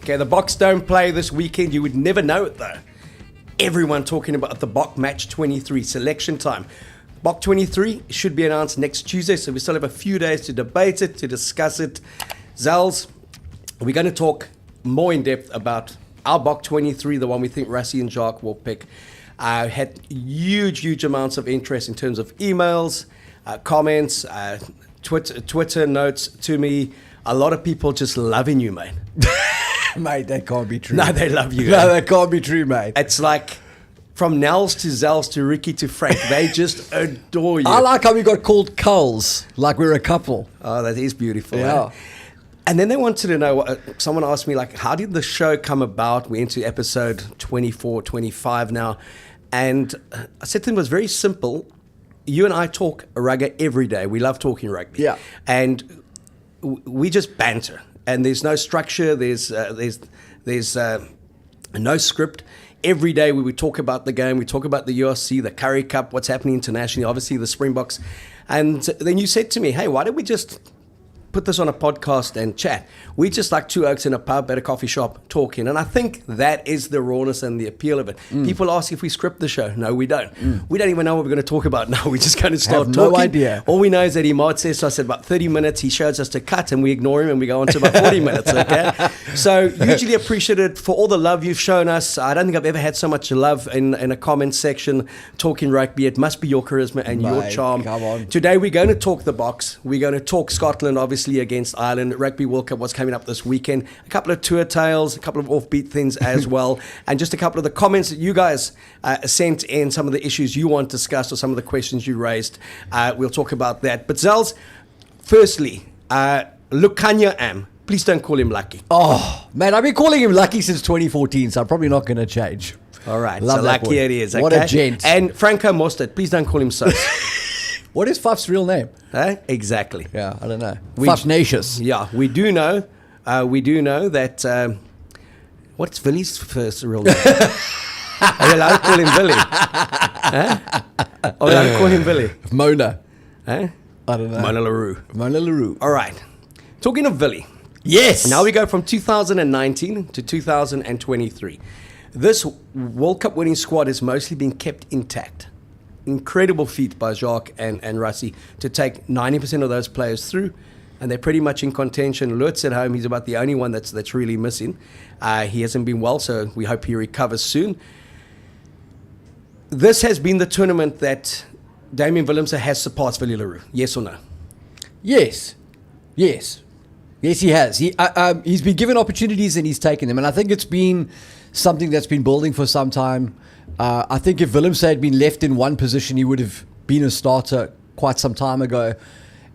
Okay, the Boks don't play this weekend. You would never know it, though. Everyone talking about the Bok Match 23 selection time. Bok 23 should be announced next Tuesday, so we still have a few days to debate it, to discuss it. Zels, we're going to talk more in depth about our Bok 23, the one we think Rassie and Jacques will pick. Had huge amounts of interest in terms of emails, comments, Twitter notes to me. A lot of people just loving you, mate. Mate, that can't be true. No, they love you. No, that can't be true, mate. It's like from Nels to Zels to Ricky to Frank. They just adore you. I like how we got called Coles, like we're a couple. Oh, that is beautiful. Yeah. Eh? And then they wanted to know, someone asked me, like, how did the show come about? We're into episode 24, 25 now. And I said to them, it was very simple. You and I talk rugby every day. We love talking rugby. Yeah. And we just banter. And there's no structure. There's no script. Every day we would talk about the game. We talk about the URC, the Currie Cup, what's happening internationally, obviously the Springboks. And then you said to me, hey, why don't we just put this on a podcast and chat? We just like two oaks in a pub at a coffee shop talking. And I think that is the rawness and the appeal of it. People ask if we script the show. No, we don't. We don't even know what we're going to talk about now. We're just going to start talking. No idea. All we know is that Imad says to us about 30 minutes. He shows us to cut and we ignore him and we go on to about 40 minutes. Okay. So hugely appreciated for all the love you've shown us. I don't think I've ever had so much love in a comment section talking rugby. It must be your charisma and your charm. Come on. Today we're going to talk the Boks. We're going to talk Scotland, obviously, against Ireland. Rugby World Cup was coming up this weekend. A couple of tour tales, a couple of offbeat things as well, and just a couple of the comments that you guys sent in, some of the issues you want discussed or some of the questions you raised. We'll talk about that. But Zels, firstly, Lukanya Am. Please don't call him Lucky. Oh, man, I've been calling him Lucky since 2014, so I'm probably not going to change. All right, Love so that Lucky boy. it is. Okay? What a gent. And Franco Mostert, please don't call him Sos. What is Faf's real name? Exactly. Yeah, I don't know. Fafnatius. Yeah, we do know that. What's Billy's first real name? Are you allowed to call him Billy? Are you allowed to call him Billy? Mona. I don't know. Mona LaRue. Mona LaRue. All right. Talking of Billy. Yes. Now we go from 2019 to 2023. This World Cup winning squad has mostly been kept intact. Incredible feat by Jacques and Rassie to take 90% of those players through, and they're pretty much in contention. Lutz at home, he's about the only one that's really missing. He hasn't been well, so we hope he recovers soon. This has been the tournament that Damien Willemse has surpassed Willie Leroux. Yes or no? Yes, he has. He's been given opportunities and he's taken them, and I think it's been something that's been building for some time. I think if Willemse had been left in one position, he would have been a starter quite some time ago.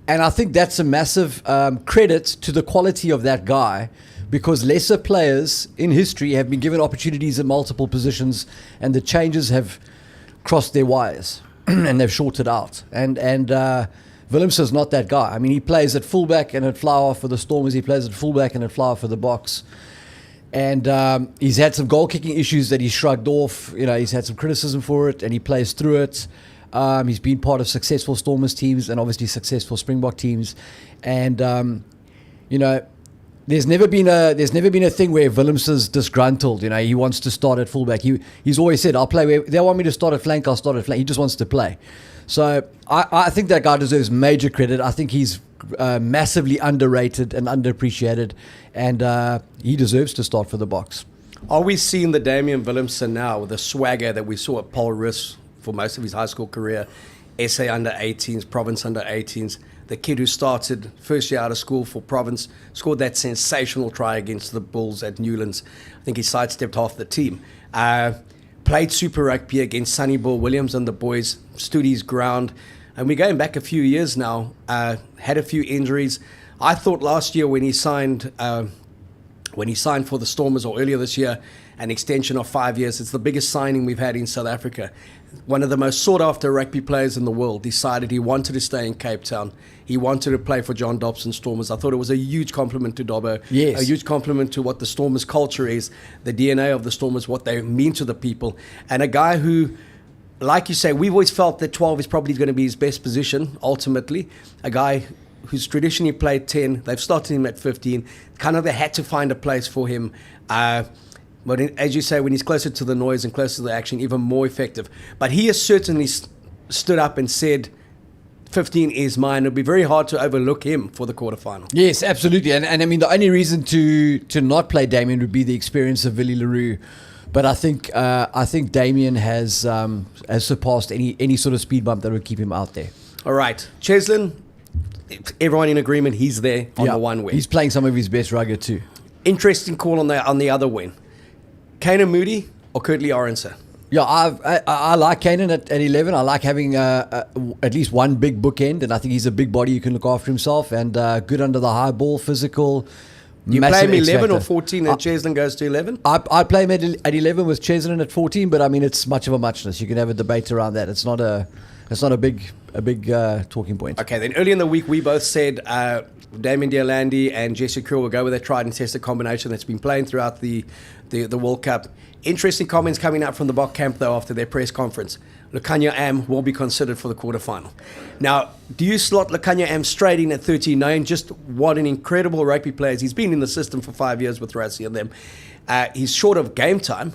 And I think that's a massive credit to the quality of that guy, because lesser players in history have been given opportunities in multiple positions and the changes have crossed their wires and they've shorted out. And Willemse is not that guy. I mean, he plays at fullback and at fly-half for the Stormers. He plays at fullback and at fly-half for the Boks. And he's had some goal-kicking issues that he shrugged off. You know, he's had some criticism for it, and he plays through it. He's been part of successful Stormers teams and obviously successful Springbok teams. And you know, there's never been a thing where Willemse's disgruntled. You know, he wants to start at fullback. He's always said, "I'll play where they want me to start at flank. I'll start at flank." He just wants to play. So I think that guy deserves major credit. I think he's massively underrated and underappreciated, and he deserves to start for the Boks. Are we seeing the Damien Willemse now with the swagger that we saw at Paul Riss for most of his high school career, SA under-18s, Province under-18s, the kid who started first year out of school for Province, scored that sensational try against the Bulls at Newlands. I think he sidestepped half the team. Played Super Rugby against Sonny Bull Williams and the boys, stood his ground. And we're going back a few years now, had a few injuries. I thought last year when he signed for the Stormers, or earlier this year, an extension of 5 years, it's the biggest signing we've had in South Africa. One of the most sought-after rugby players in the world decided he wanted to stay in Cape Town. He wanted to play for John Dobson Stormers. I thought it was a huge compliment to Dobbo. Yes. A huge compliment to what the Stormers culture is, the DNA of the Stormers, what they mean to the people. And a guy who, like you say, we've always felt that 12 is probably going to be his best position, ultimately. A guy who's traditionally played 10. They've started him at 15. Kind of they had to find a place for him. But as you say, when he's closer to the noise and closer to the action, even more effective. But he has certainly stood up and said, 15 is mine. It'll be very hard to overlook him for the quarterfinal. Yes, absolutely. And I mean, the only reason to not play Damien would be the experience of Willie Leroux. But I think Damien has surpassed any sort of speed bump that would keep him out there. All right. Cheslin, everyone in agreement, he's there on the one win. He's playing some of his best rugby too. Interesting call on the other win. Kane Moody or Kurtley Orense? Yeah, I like Kanan at 11. I like having at least one big bookend, and I think he's a big body who can look after himself and good under the high ball, physical. You play him 11 or 14 and Cheslin goes to 11? I play him at 11 with Cheslin at 14, but I mean, it's much of a muchness. You can have a debate around that. It's not a big talking point. Okay, then early in the week, we both said Damien Deolandi and Jesse Kriel will go with a tried and tested combination that's been playing throughout the World Cup. Interesting comments coming out from the Bok camp, though, after their press conference. Lukhanyo Am will be considered for the quarterfinal. Now, do you slot Lukhanyo Am straight in at 13? Knowing just what an incredible rugby player is. He's been in the system for 5 years with Rassie and them. He's short of game time,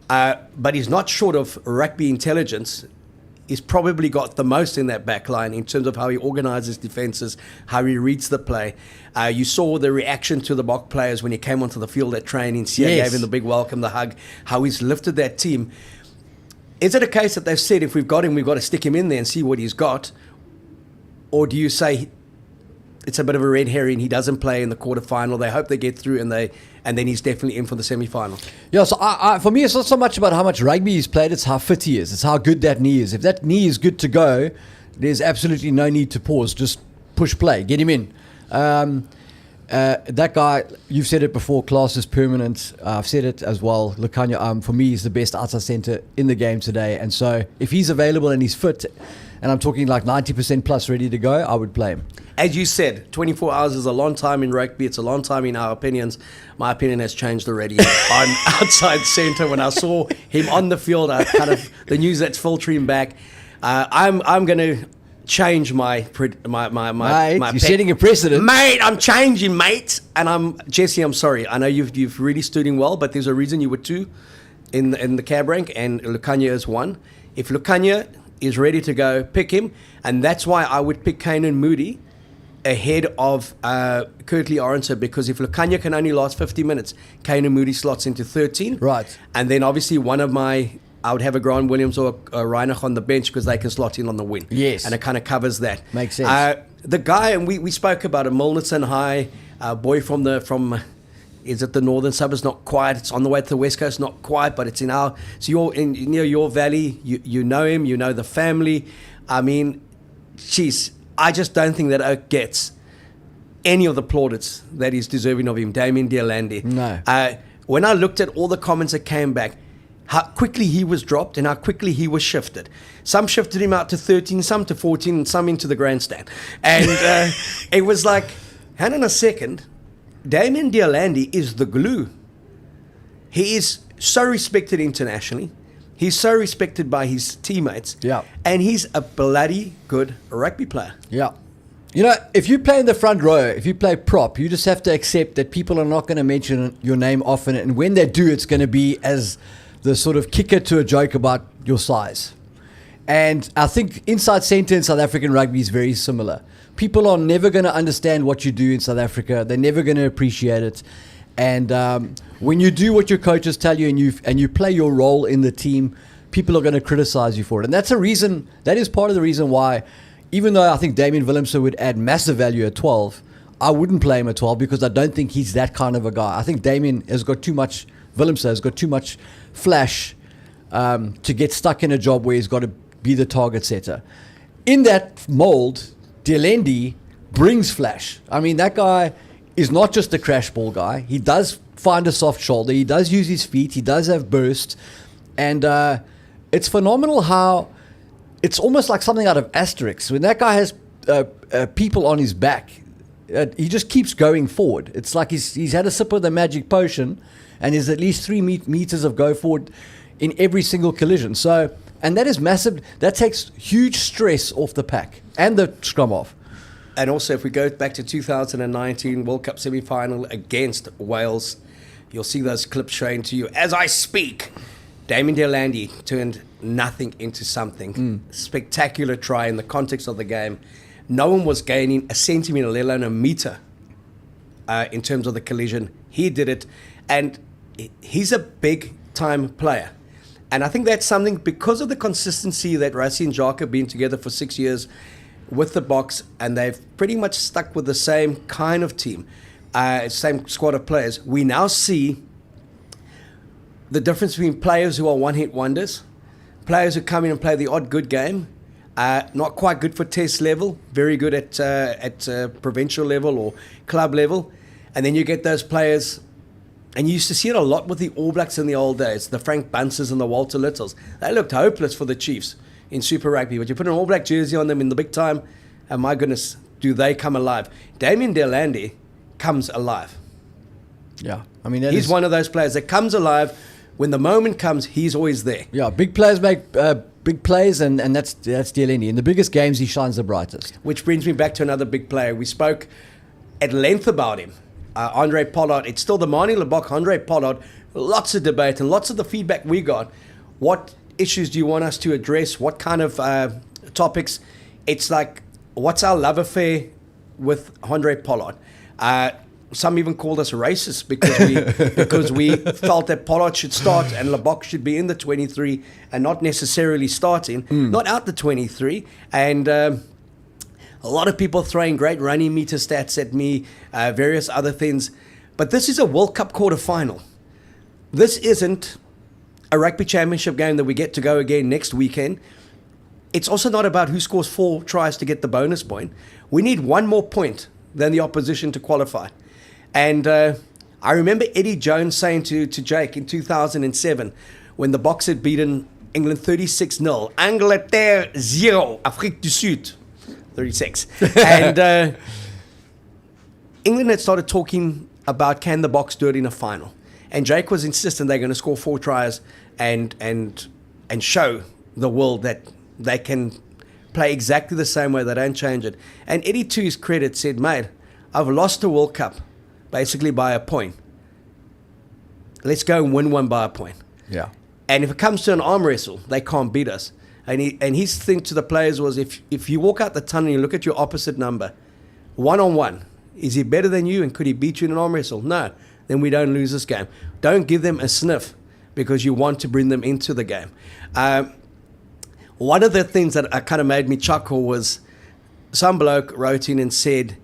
but he's not short of rugby intelligence. He's probably got the most in that back line in terms of how he organises defences, how he reads the play. You saw the reaction to the Bok players when he came onto the field at training. Sia gave him the big welcome, the hug, how he's lifted that team. Is it a case that they've said, if we've got him, we've got to stick him in there and see what he's got? Or do you say it's a bit of a red herring, he doesn't play in the quarterfinal, they hope they get through and then he's definitely in for the semi-final? Yeah, so for me, it's not so much about how much rugby he's played, it's how fit he is. It's how good that knee is. If that knee is good to go, there's absolutely no need to pause. Just push play, get him in. That guy, you've said it before, class is permanent. I've said it as well. Lukhanyo, for me, is the best outside centre in the game today. And so if he's available and he's fit, and I'm talking like 90% plus ready to go, I would play him. As you said, 24 hours is a long time in rugby. It's a long time in our opinions. My opinion has changed already. On outside centre, when I saw him on the field, the news that's filtering back. I'm going to change my you're setting a precedent, mate. I'm changing, mate. And Jesse, I'm sorry. I know you've really stood in well, but there's a reason you were 2 in the cab rank, and Lukhanyo is 1. If Lukhanyo is ready to go, pick him, and that's why I would pick Kane Moody ahead of Kurtley Orense, because if Lukhanyo can only last 50 minutes, Kane Moody slots into 13. Right. And then obviously I would have a Grant Williams or a Reinach on the bench because they can slot in on the win. Yes. And it kind of covers that. Makes sense. The guy, and we spoke about him, Milnerton High, boy from is it the northern suburbs? Not quite. It's on the way to the west coast. Not quite, but it's in our. So you're near your valley. You know him. You know the family. I mean, geez, I just don't think that Oak gets any of the plaudits that he's deserving of him. Damien Deolandi. No. When I looked at all the comments that came back, how quickly he was dropped and how quickly he was shifted. Some shifted him out to 13, some to 14, and some into the grandstand. And it was like, hang on a second. Damien Deolandi is the glue. He is so respected internationally. He's so respected by his teammates. Yeah. And he's a bloody good rugby player. Yeah. You know, if you play in the front row, if you play prop, you just have to accept that people are not going to mention your name often. And when they do, it's going to be as the sort of kicker to a joke about your size. And I think inside centre in South African rugby is very similar. People are never going to understand what you do in South Africa. They're never going to appreciate it. And when you do what your coaches tell you and you play your role in the team, people are going to criticize you for it. And that's a reason, that is part of the reason why, even though I think Damien Willemse would add massive value at 12, I wouldn't play him at 12 because I don't think he's that kind of a guy. I think Damien has got too much, Willemse has got too much flash to get stuck in a job where he's got to be the target setter. In that mold, Deolandi brings flash. I mean, that guy is not just a crash ball guy. He does find a soft shoulder. He does use his feet. He does have burst. And it's phenomenal how it's almost like something out of Asterix. When that guy has people on his back, he just keeps going forward. It's like he's had a sip of the magic potion and there's at least 3 meters of go forward in every single collision. So, and that is massive. That takes huge stress off the pack and the scrum off. And also, if we go back to 2019 World Cup semi-final against Wales, you'll see those clips showing to you as I speak. Damien Delandy turned nothing into something. Spectacular try in the context of the game. No one was gaining a centimetre, let alone a metre, in terms of the collision. He did it, and he's a big-time player. And I think that's something, because of the consistency that Rassie and Jacques have been together for 6 years with the Boks, and they've pretty much stuck with the same kind of team, same squad of players. We now see the difference between players who are one-hit wonders, players who come in and play the odd good game, not quite good for test level, very good at provincial level or club level, and then you get those players, and you used to see it a lot with the All Blacks in the old days, the Frank Bunces and the Walter Littles. They looked hopeless for the Chiefs in Super Rugby, but you put an All Black jersey on them in the big time, and my goodness, do they come alive. Damien Delandy comes alive. Yeah, I mean, he's one of those players that comes alive. When the moment comes, he's always there. Yeah, big players make big plays, and that's Delaney. In the biggest games, he shines the brightest. Which brings me back to another big player. We spoke at length about him, Andre Pollard. It's still the Manie Libbok, Andre Pollard. Lots of debate and lots of the feedback we got. What issues do you want us to address? What kind of topics? It's like, what's our love affair with Andre Pollard? Some even called us racist because we felt that Pollard should start and Libbok should be in the 23 and not necessarily starting, not out the 23. And a lot of people throwing great running meter stats at me, various other things. But this is a World Cup quarter-final. This isn't a rugby championship game that we get to go again next weekend. It's also not about who scores 4 tries to get the bonus point. We need one more point than the opposition to qualify. And I remember Eddie Jones saying to Jake in 2007, when the Boks had beaten England 36-0, Angleterre 0, Afrique du Sud 36. And England had started talking about, can the Boks do it in a final? And Jake was insistent they're going to score 4 tries and show the world that they can play exactly the same way, they don't change it. And Eddie, to his credit, said, mate, I've lost a World Cup basically by a point. Let's go and win one by a point. Yeah. And if it comes to an arm wrestle, they can't beat us. And his thing to the players was, if you walk out the tunnel and you look at your opposite number, 1-on-1, is he better than you and could he beat you in an arm wrestle? No. Then we don't lose this game. Don't give them a sniff because you want to bring them into the game. One of the things that kind of made me chuckle was some bloke wrote in and said,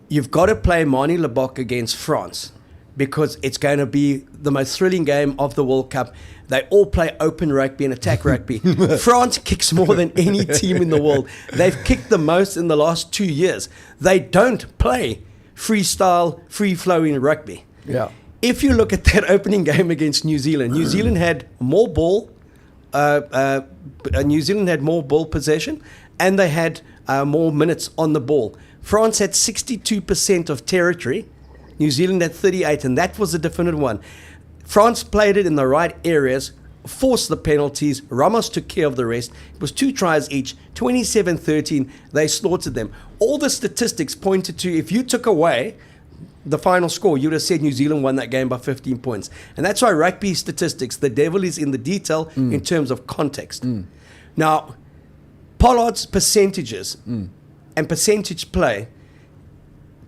you've got to play Manie Libbok against France because it's going to be the most thrilling game of the World Cup. They all play open rugby and attack rugby. France kicks more than any team in the world. They've kicked the most in the last 2 years. They don't play freestyle, free-flowing rugby. Yeah. If you look at that opening game against New Zealand, New Zealand had more ball. New Zealand had more ball possession, and they had more minutes on the ball. France had 62% of territory. New Zealand had 38%, and that was a definite one. France played it in the right areas, forced the penalties. Ramos took care of the rest. It was 2 tries each, 27-13. They slaughtered them. All the statistics pointed to, if you took away the final score, you would have said New Zealand won that game by 15 points. And that's why rugby statistics, the devil is in the detail in terms of context. Now, Pollard's percentages and percentage play,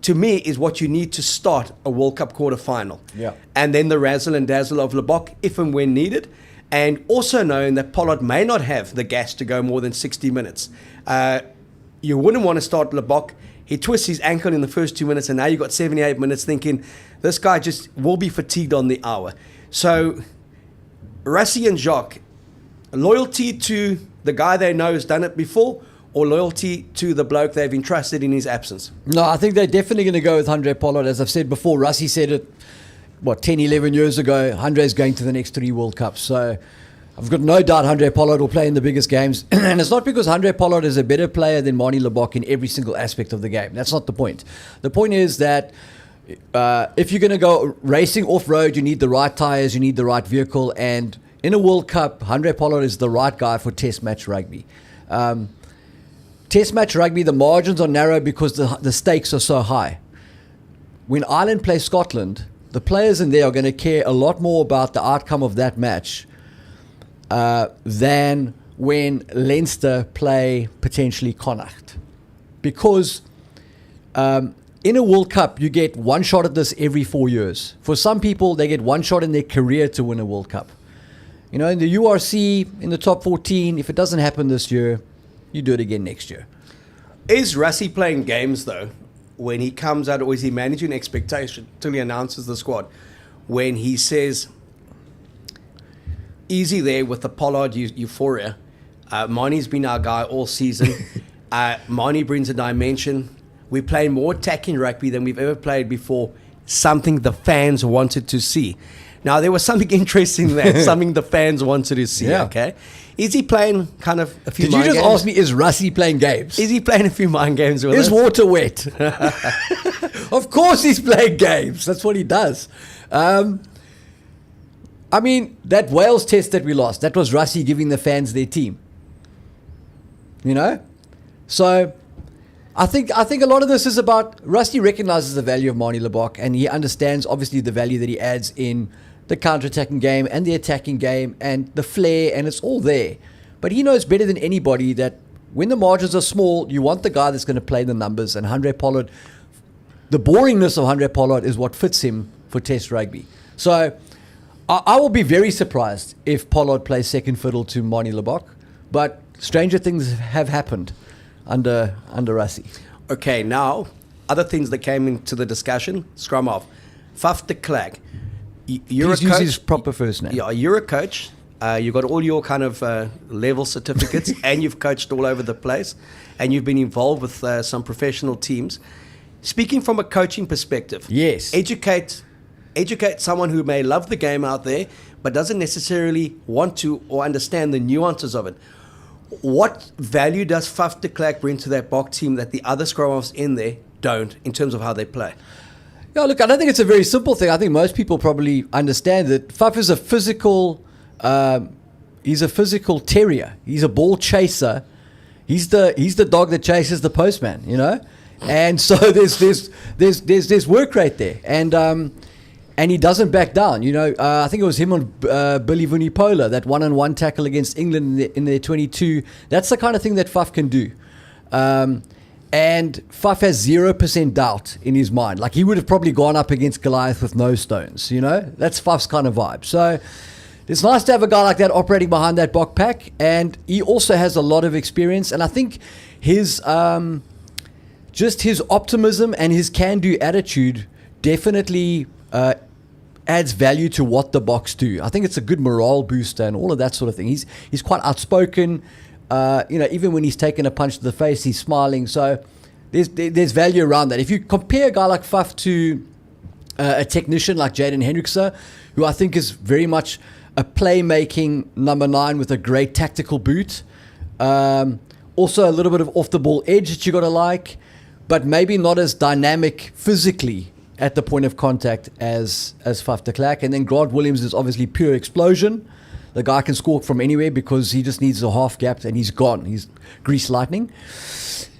to me, is what you need to start a World Cup quarter-final. Yeah. And then the razzle and dazzle of Libbok, if and when needed. And also knowing that Pollard may not have the gas to go more than 60 minutes. You wouldn't want to start Libbok. He twists his ankle in the first 2 minutes, and now you've got 78 minutes thinking, this guy just will be fatigued on the hour. So, Rassie and Jacques, loyalty to the guy they know has done it before, or loyalty to the bloke they've entrusted in his absence? No, I think they're definitely going to go with Andre Pollard. As I've said before, Rassie said it, 10, 11 years ago, Andre's going to the next 3 World Cups. So I've got no doubt Andre Pollard will play in the biggest games. And it's not because Andre Pollard is a better player than Manie Libbok in every single aspect of the game. That's not the point. The point is that if you're going to go racing off-road, you need the right tyres, you need the right vehicle. And in a World Cup, Andre Pollard is the right guy for test match rugby. Test match rugby, the margins are narrow because the stakes are so high. When Ireland play Scotland, the players in there are going to care a lot more about the outcome of that match than when Leinster play potentially Connacht. Because in a World Cup, you get one shot at this every 4 years. For some people, they get one shot in their career to win a World Cup. You know, in the URC, in the top 14, if it doesn't happen this year, you do it again next year. Is Rassie playing games, though, when he comes out, or is he managing expectation till he announces the squad? When he says, easy there with the Pollard euphoria. Marnie's been our guy all season. Marnie brings a dimension. We're playing more attacking rugby than we've ever played before, something the fans wanted to see. Now, there was something interesting there, something the fans wanted to see, okay? Is he playing kind of a few mind games? Did you just ask me, is Rassie playing games? Is he playing a few mind games with us? Is water wet? Of course he's playing games. That's what he does. I mean, that Wales test that we lost, that was Rassie giving the fans their team. You know? So I think a lot of this is about Rassie recognizes the value of Marnie Lebok, and he understands obviously the value that he adds in the counter-attacking game and the attacking game and the flair, and it's all there. But he knows better than anybody that when the margins are small, you want the guy that's going to play the numbers, and Handré Pollard, the boringness of Handré Pollard is what fits him for Test rugby. So I will be very surprised if Pollard plays second fiddle to Marnie Lebok, but stranger things have happened under Rassie. Okay, now, other things that came into the discussion, scrum off. Faf de Klerk. You're Please a coach. use his proper first name. Yeah, you're a coach. You've got all your kind of level certificates, and you've coached all over the place, and you've been involved with some professional teams. Speaking from a coaching perspective, yes, educate someone who may love the game out there, but doesn't necessarily want to or understand the nuances of it. What value does Faf de Klerk bring to that Bok team that the other scrum-offs in there don't, in terms of how they play? Yeah, look, I don't think it's a very simple thing. I think most people probably understand that Faf is a physical. He's a physical terrier. He's a ball chaser. He's the dog that chases the postman. You know, and so there's work rate there, and he doesn't back down. You know, I think it was him on Billy Vunipola, that one-on-one tackle against England in their 22. That's the kind of thing that Faf can do. And Faf has 0% doubt in his mind. Like, he would have probably gone up against Goliath with no stones, you know? That's Faf's kind of vibe. So it's nice to have a guy like that operating behind that Bok pack. And he also has a lot of experience. And I think his just his optimism and his can-do attitude definitely adds value to what the Boks do. I think it's a good morale booster and all of that sort of thing. He's quite outspoken. You know, even when he's taken a punch to the face, he's smiling. So there's value around that. If you compare a guy like Faf to a technician like Jaden Hendrickse, who I think is very much a playmaking number 9 with a great tactical boot, also a little bit of off-the-ball edge that you got to like, but maybe not as dynamic physically at the point of contact as Faf de Klerk. And then Grant Williams is obviously pure explosion. The guy can score from anywhere because he just needs a half gap and he's gone. He's grease lightning.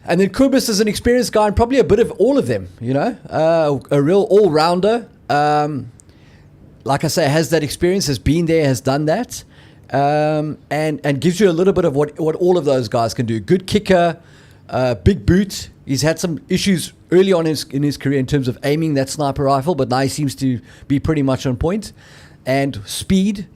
And then Kubis is an experienced guy and probably a bit of all of them, you know, a real all-rounder. Like I say, has that experience, has been there, has done that, and gives you a little bit of what all of those guys can do. Good kicker, big boot. He's had some issues early on in his career in terms of aiming that sniper rifle, but now he seems to be pretty much on point. And speed.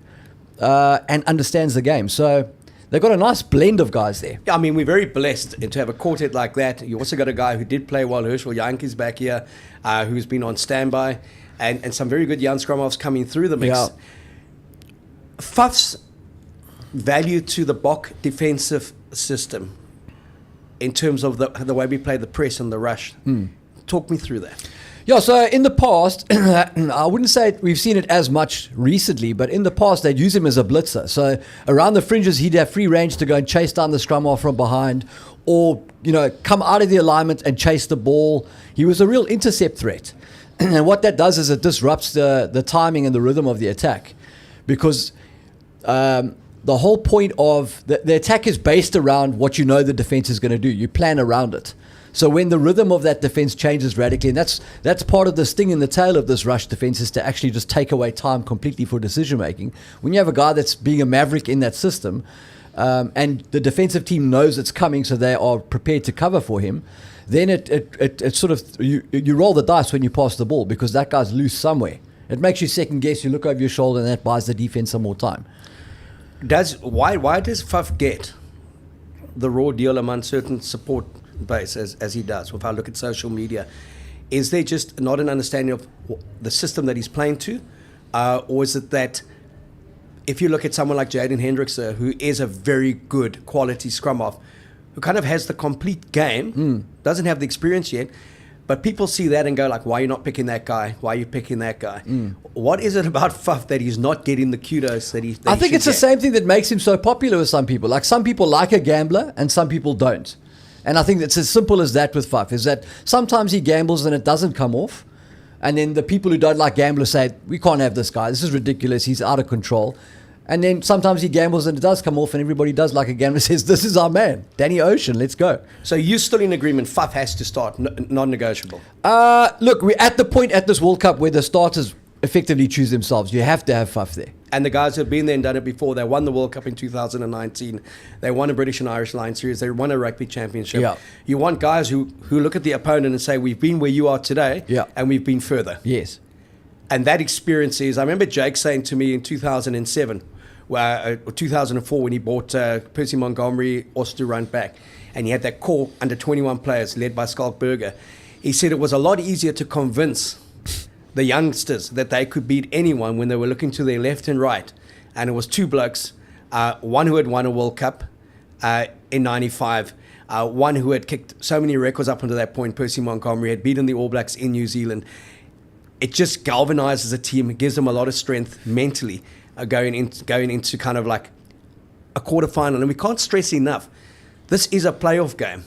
And understands the game. So they've got a nice blend of guys there. Yeah, I mean, we're very blessed to have a quartet like that. You also got a guy who did play well, Herschel Yankees back here, who's been on standby, and some very good young scrum-offs coming through the mix. Yeah. Faf's value to the Bok defensive system in terms of the way we play the press and the rush. Talk me through that. Yeah, so in the past, I wouldn't say we've seen it as much recently, but in the past they'd use him as a blitzer. So around the fringes, he'd have free range to go and chase down the scrum off from behind, or, you know, come out of the alignment and chase the ball. He was a real intercept threat. And what that does is it disrupts the timing and the rhythm of the attack, because the whole point of the attack is based around what you know the defense is going to do. You plan around it. So when the rhythm of that defense changes radically, and that's part of the sting in the tail of this rush defense, is to actually just take away time completely for decision making. When you have a guy that's being a maverick in that system, and the defensive team knows it's coming, so they are prepared to cover for him, then it sort of you roll the dice when you pass the ball, because that guy's loose somewhere. It makes you second guess. You look over your shoulder, and that buys the defense some more time. Why does Faf get the raw deal among certain support base as he does? If I look at social media, is there just not an understanding of the system that he's playing to, or is it that if you look at someone like Jaden Hendricks, who is a very good quality scrum half, who kind of has the complete game, doesn't have the experience yet, but people see that and go like, why are you not picking that guy? Why are you picking that guy? What is it about Faf that he's not getting the kudos that he I think it's the same thing that makes him so popular with some people. Like, some people like a gambler and some people don't. And I think it's as simple as that with Faf, is that sometimes he gambles and it doesn't come off. And then the people who don't like gamblers say, we can't have this guy. This is ridiculous. He's out of control. And then sometimes he gambles and it does come off, and everybody does like a gambler, says, this is our man, Danny Ocean, let's go. So you're still in agreement, Faf has to start, non-negotiable? Look, we're at the point at this World Cup where the starters effectively choose themselves. You have to have Faf there. And the guys who have been there and done it before, they won the World Cup in 2019. They won a British and Irish Lions Series. They won a rugby championship. Yeah. You want guys who look at the opponent and say, we've been where you are today, and we've been further. Yes. And that experience is, I remember Jake saying to me in 2007, or 2004, when he bought Percy Montgomery, Oster run back, and he had that core under 21 players led by Skalk Berger. He said it was a lot easier to convince the youngsters that they could beat anyone when they were looking to their left and right. And it was two blokes, one who had won a World Cup in 95, one who had kicked so many records up until that point, Percy Montgomery, had beaten the All Blacks in New Zealand. It just galvanizes a team. It gives them a lot of strength mentally going into kind of like a quarterfinal. And we can't stress enough, this is a playoff game,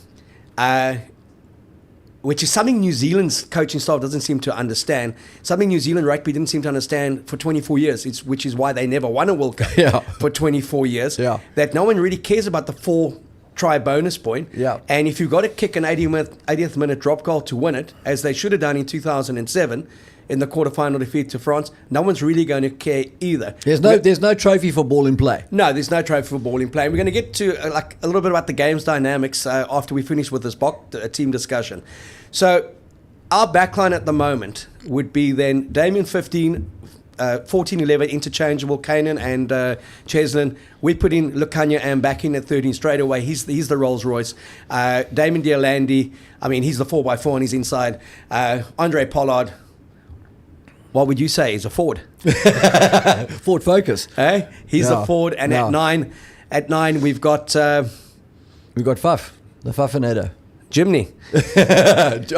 which is something New Zealand's coaching staff doesn't seem to understand, something New Zealand rugby didn't seem to understand for 24 years, which is why they never won a World Cup for 24 years, that no one really cares about the 4-try bonus point. And if you've got to kick an 80th minute drop goal to win it, as they should have done in 2007, in the quarterfinal defeat to France, no one's really going to care either. There's no trophy for ball in play. No, there's no trophy for ball in play. And we're going to get to a little bit about the game's dynamics after we finish with this team discussion. So our backline at the moment would be then Damien 15, 14-11 interchangeable, Kanan and Cheslin. We put in Lukanya and back in at 13 straight away. He's the Rolls Royce. Damon Deolandi, I mean, he's the 4x4 on his inside. Andre Pollard, what would you say? He's a forward. Forward focus. He's a forward. And at nine, we've got Faf, the Fafinator. Jimny.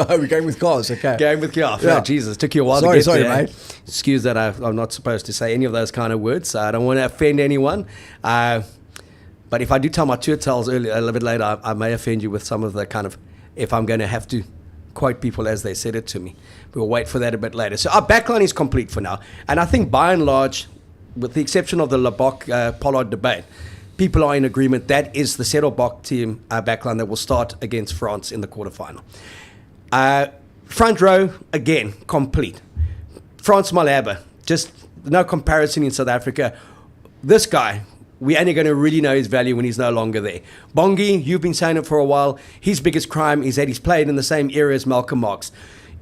We're going with cars, okay. Going with cars. Yeah. Oh, Jesus, took you a while to get sorry, there. Mate. Excuse that I'm not supposed to say any of those kind of words. I don't want to offend anyone. But if I do tell my tour tales a little bit later, I may offend you with some of the kind of, if I'm going to have to quote people as they said it to me. We'll wait for that a bit later. So our backline is complete for now. And I think by and large, with the exception of the Lebok-Pollard debate, people are in agreement that is the Settle-Bok team backline that will start against France in the quarterfinal. Front row, again, complete. France Malaba, just no comparison in South Africa. This guy, we're only going to really know his value when he's no longer there. Bongi, you've been saying it for a while. His biggest crime is that he's played in the same era as Malcolm Marx.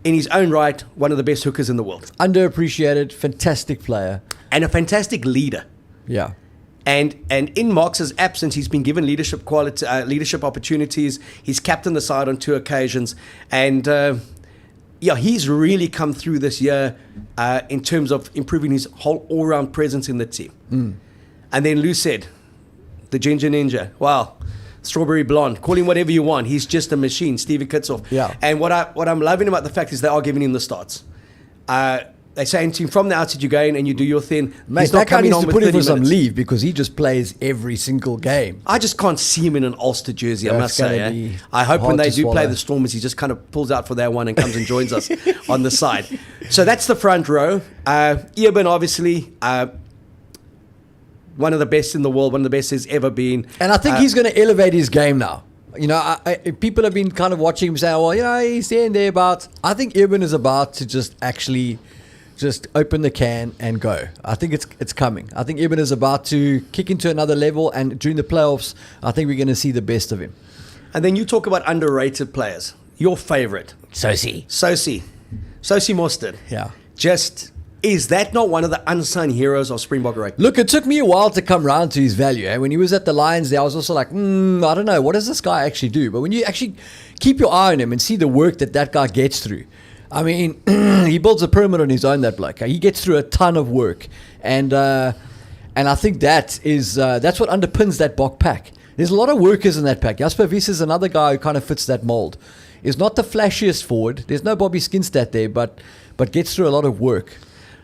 In his own right, one of the best hookers in the world. Underappreciated, fantastic player. And a fantastic leader. Yeah. And in Marx's absence, he's been given leadership opportunities. He's captained the side on 2 occasions. And he's really come through this year in terms of improving his whole all-round presence in the team. And then Lou said, the Ginger Ninja, wow, Strawberry Blonde, call him whatever you want. He's just a machine, Stevie Kitsoff. Yeah. And what I'm loving about the fact is they are giving him the starts. They're saying to him, from the outset, you go in and you do your thing. Mate, he's not that guy coming needs on to with put him 30 for some minutes. leave because he just plays every single game. I just can't see him in an Ulster jersey, I must say. I hope when they do play the Stormers, he just kind of pulls out for that one and comes and joins us on the side. So that's the front row. Eoban, obviously, one of the best in the world, one of the best he's ever been. And I think he's going to elevate his game now. You know, people have been kind of watching him say, well, you know, he's there and thereabouts. I think Eben is about to just actually just open the can and go. I think it's coming. I think Eben is about to kick into another level, and during the playoffs, I think we're going to see the best of him. And then you talk about underrated players. Your favorite. Sosie Mostert. Yeah. Is that not one of the unsung heroes of Springbok rugby? Look, it took me a while to come round to his value. When he was at the Lions there, I was also like, I don't know, what does this guy actually do? But when you actually keep your eye on him and see the work that guy gets through, I mean, he builds a pyramid on his own, that bloke. He gets through a ton of work. And I think that's what underpins that Bok pack. There's a lot of workers in that pack. Jasper Wiese is another guy who kind of fits that mold. He's not the flashiest forward. There's no Bobby Skinstad there, but gets through a lot of work.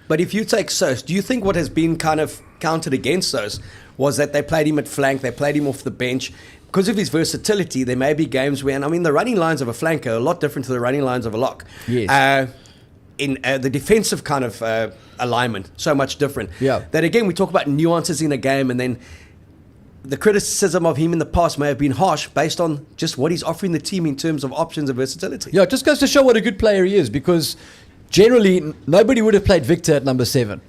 But if you take Sos, do you think what has been kind of counted against Sos was that they played him at flank, they played him off the bench? Because of his versatility, there may be games when, the running lines of a flanker are a lot different to the running lines of a lock. Yes. In the defensive kind of alignment, so much different. Yeah. That again, we talk about nuances in a game, and then the criticism of him in the past may have been harsh based on just what he's offering the team in terms of options and versatility. Yeah, it just goes to show what a good player he is, because generally nobody would have played Victor at number 7.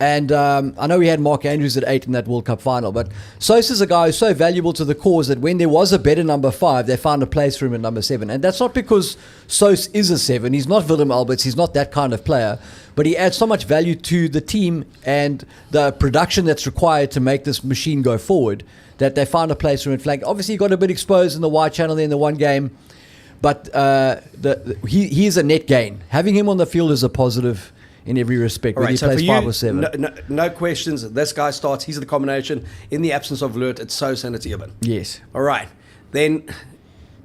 I know we had Mark Andrews at 8 in that World Cup final, but Sos is a guy who's so valuable to the cause that when there was a better number 5, they found a place for him at number 7. And that's not because Sos is a 7. He's not Willem Alberts. He's not that kind of player. But he adds so much value to the team and the production that's required to make this machine go forward that they found a place for him in flank. Obviously, he got a bit exposed in the wide channel there in the one game, but he is a net gain. Having him on the field is a positive in every respect, whether he plays 5 or 7. No questions. This guy starts. He's the combination. In the absence of Lurt, it's Sos and it's Eben. Yes. All right. Then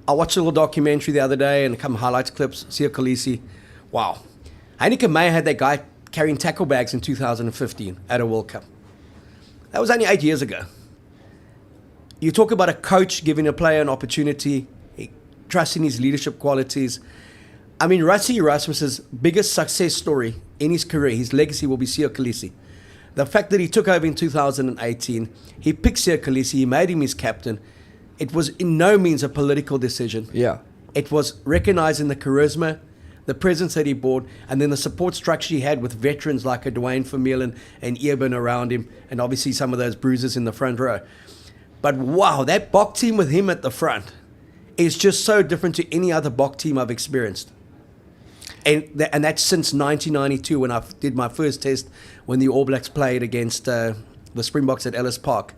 I watched a little documentary the other day and a couple of highlights clips. Siya Kolisi. Wow. Heineken Meyer had that guy carrying tackle bags in 2015 at a World Cup. That was only 8 years ago. You talk about a coach giving a player an opportunity, trusting his leadership qualities. Rassie Erasmus's biggest success story in his career, his legacy will be Siya Kolisi. The fact that he took over in 2018, he picked Siya Kolisi, he made him his captain. It was in no means a political decision. Yeah. It was recognizing the charisma, the presence that he brought, and then the support structure he had with veterans like a Dwayne Vermeulen and Eben around him, and obviously some of those bruisers in the front row. But wow, that Bok team with him at the front is just so different to any other Bok team I've experienced. And that's since 1992 when I did my first test when the All Blacks played against the Springboks at Ellis Park.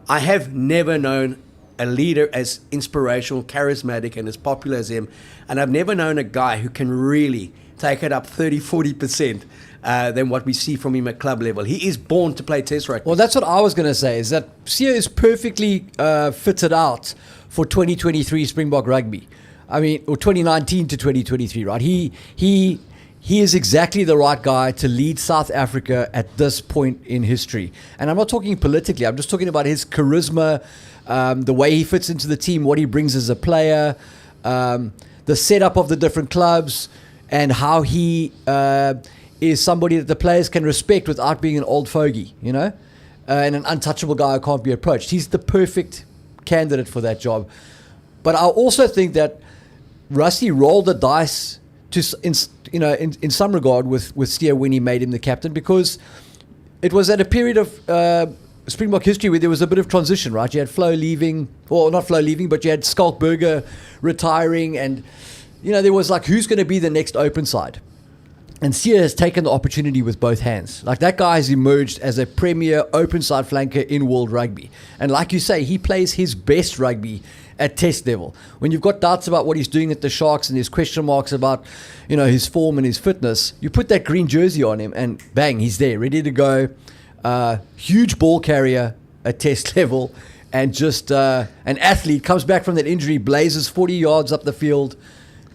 I have never known a leader as inspirational, charismatic, and as popular as him. And I've never known a guy who can really take it up 30-40% than what we see from him at club level. He is born to play test rugby. Well, that's what I was going to say, is that Siya is perfectly fitted out for 2023 Springbok rugby. Or 2019 to 2023, right? He is exactly the right guy to lead South Africa at this point in history. And I'm not talking politically. I'm just talking about his charisma, the way he fits into the team, what he brings as a player, the setup of the different clubs, and how he is somebody that the players can respect without being an old fogey, and an untouchable guy who can't be approached. He's the perfect candidate for that job. But I also think that Rassie rolled the dice in some regard with Siya when he made him the captain, because it was at a period of Springbok history where there was a bit of transition, right? You had Flo leaving, or not Flo leaving, but you had Skalkberger retiring, and there was like, who's going to be the next open side? And Siya has taken the opportunity with both hands. Like, that guy has emerged as a premier open side flanker in world rugby. And like you say, he plays his best rugby at test level. When you've got doubts about what he's doing at the Sharks and there's question marks about, his form and his fitness, you put that green jersey on him and bang, he's there, ready to go. Huge ball carrier at test level, and just an athlete, comes back from that injury, blazes 40 yards up the field.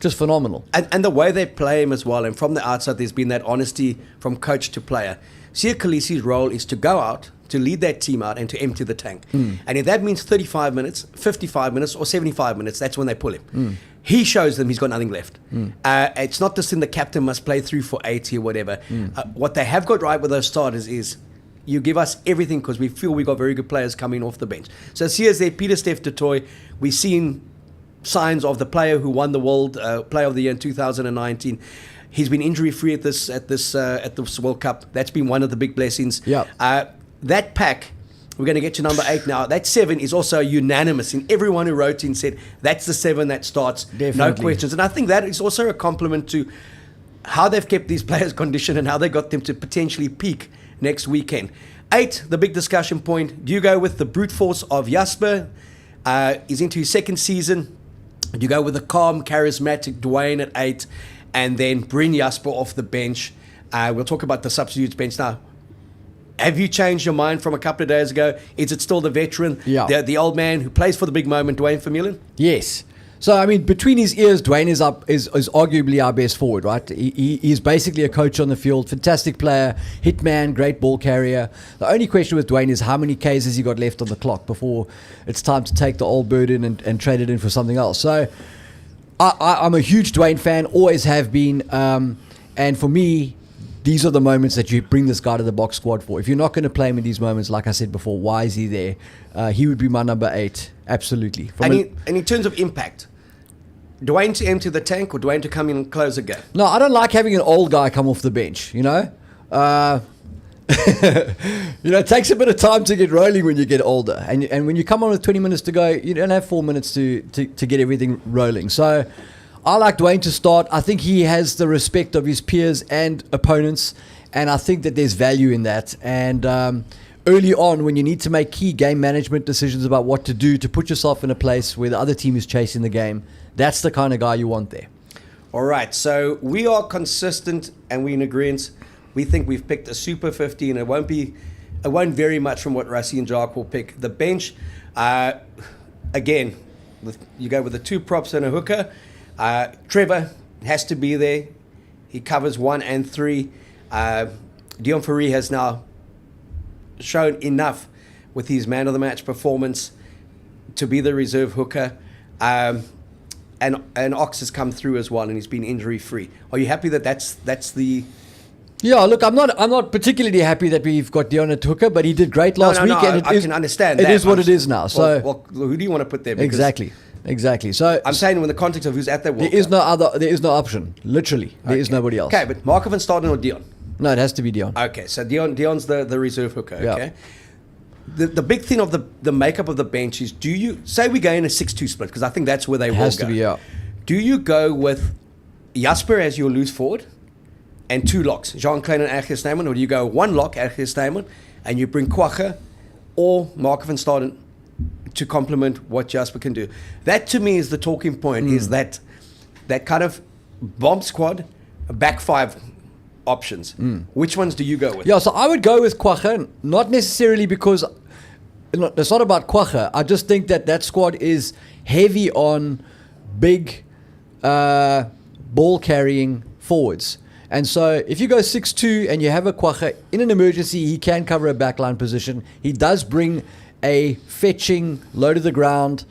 Just phenomenal. And the way they play him as well, and from the outside there's been that honesty from coach to player. Siya Kolisi's role is to go out, to lead that team out, and to empty the tank. And if that means 35 minutes, 55 minutes, or 75 minutes, that's when they pull him. He shows them he's got nothing left. It's not just in the captain must play through for 80 or whatever. What they have got right with those starters is you give us everything because we feel we got very good players coming off the bench. So here's there, Peter Steph du Toit. We've seen signs of the player who won the World Player of the Year in 2019. He's been injury free at this World Cup. That's been one of the big blessings. Yeah. That pack. We're going to get to number 8 now. That 7 is also unanimous, and everyone who wrote in said that's the 7 that starts. Definitely. No questions. And I think that is also a compliment to how they've kept these players conditioned and how they got them to potentially peak next weekend. 8, the big discussion point. Do you go with the brute force of Jasper? He's into his second season. Do you go with the calm, charismatic Dwayne at 8 and then bring Jasper off the bench? We'll talk about the substitutes bench now. Have you changed your mind from a couple of days ago? Is it still the veteran, the old man who plays for the big moment, Dwayne Vermeulen? Yes. So, I mean, between his ears, Dwayne is arguably our best forward, right? He's basically a coach on the field, fantastic player, hitman, great ball carrier. The only question with Dwayne is how many Ks has he got left on the clock before it's time to take the old bird in and trade it in for something else. So, I'm a huge Dwayne fan, always have been. And for me, these are the moments that you bring this guy to the box squad for. If you're not going to play him in these moments, like I said before, why is he there? He would be my number 8, absolutely. And in terms of impact, Dwayne to empty the tank or Dwayne to come in and close a game? No, I don't like having an old guy come off the bench, you know? It takes a bit of time to get rolling when you get older. And when you come on with 20 minutes to go, you don't have 4 minutes to get everything rolling. So I like Dwayne to start. I think he has the respect of his peers and opponents, and I think that there's value in that. And early on, when you need to make key game management decisions about what to do to put yourself in a place where the other team is chasing the game, that's the kind of guy you want there. All right, so we are consistent and we're in agreement. We think we've picked a super 50, and it won't vary much from what Rassie and Jacques will pick. The bench, again, you go with the 2 props and a hooker. Trevor has to be there. He covers 1 and 3. Dion Fourie has now shown enough with his man of the match performance to be the reserve hooker. And Ox has come through as well, and he's been injury free. Are you happy that that's the? Yeah, look, I'm not particularly happy that we've got Dion at hooker, but he did great last week. And I can understand it that. It is what it is now. So well, who do you want to put there? Because exactly. So I'm saying in the context of who's at that World Cup. There is no option. Literally, there is nobody else. Okay, but Marco van Staden or Dion? No, it has to be Dion. Okay, so Dion's the reserve hooker. Okay. Yeah. The big thing of the makeup of the bench is, do you say we go in a 6-2 split, because I think that's where they will go. It has to be, yeah. Do you go with Jasper as your loose forward and 2 locks, Jean-Claude and Ergir Snyman, or do you go 1 lock, Ergir Snyman, and you bring Kwache or Marco van Staden to complement what Jasper can do? That to me is the talking point, is that kind of bomb squad, back 5 options. Which ones do you go with? Yeah, so I would go with Kwache, not necessarily because it's not about Kwache. I just think that squad is heavy on big ball carrying forwards. And so if you go 6-2 and you have a Kwache, in an emergency, he can cover a backline position. He does bring a fetching, low to the ground,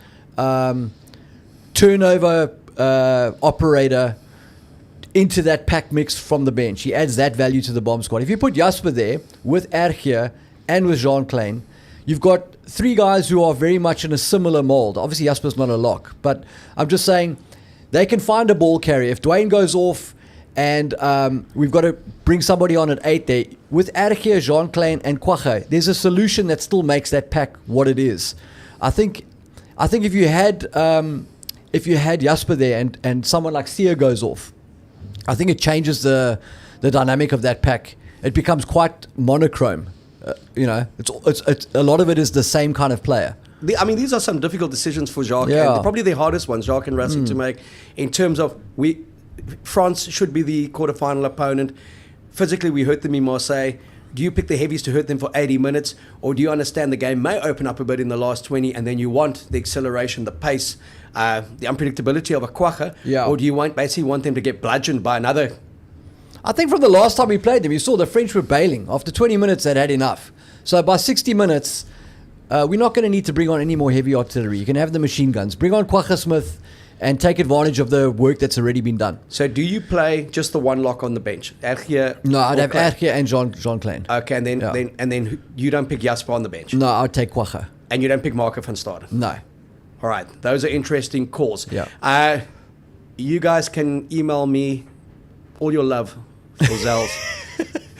turnover operator into that pack mix from the bench. He adds that value to the bomb squad. If you put Jasper there with Ergir and with Jean-Claude, you've got 3 guys who are very much in a similar mold. Obviously, Jasper's not a lock, but I'm just saying they can find a ball carrier. If Dwayne goes off and we've got to bring somebody on at 8 there, with Ergir, Jean-Claude and Kwache, there's a solution that still makes that pack what it is. I think if you had Jasper there and someone like Sia goes off, I think it changes the dynamic of that pack. It becomes quite monochrome. It's a lot of it is the same kind of player. These are some difficult decisions for Jacques. Yeah. And probably the hardest ones, Jacques and Rassie, to make, in terms of France should be the quarterfinal opponent. Physically, we hurt them in Marseille. Do you pick the heavies to hurt them for 80 minutes, or do you understand the game may open up a bit in the last 20, and then you want the acceleration, the pace, the unpredictability of a Kwache, or do you basically want them to get bludgeoned by another? I think from the last time we played them, you saw the French were bailing. After 20 minutes, they'd had enough. So by 60 minutes, we're not going to need to bring on any more heavy artillery. You can have the machine guns. Bring on Kwache Smith and take advantage of the work that's already been done. So do you play just the one lock on the bench? Ergia? No, I'd or have Klein? Ergia and John Klein. Okay, and then you don't pick Jasper on the bench? No, I'd take Kwacha. And you don't pick Marco van Staden? No. All right, those are interesting calls. Yeah. You guys can email me all your love for Zels,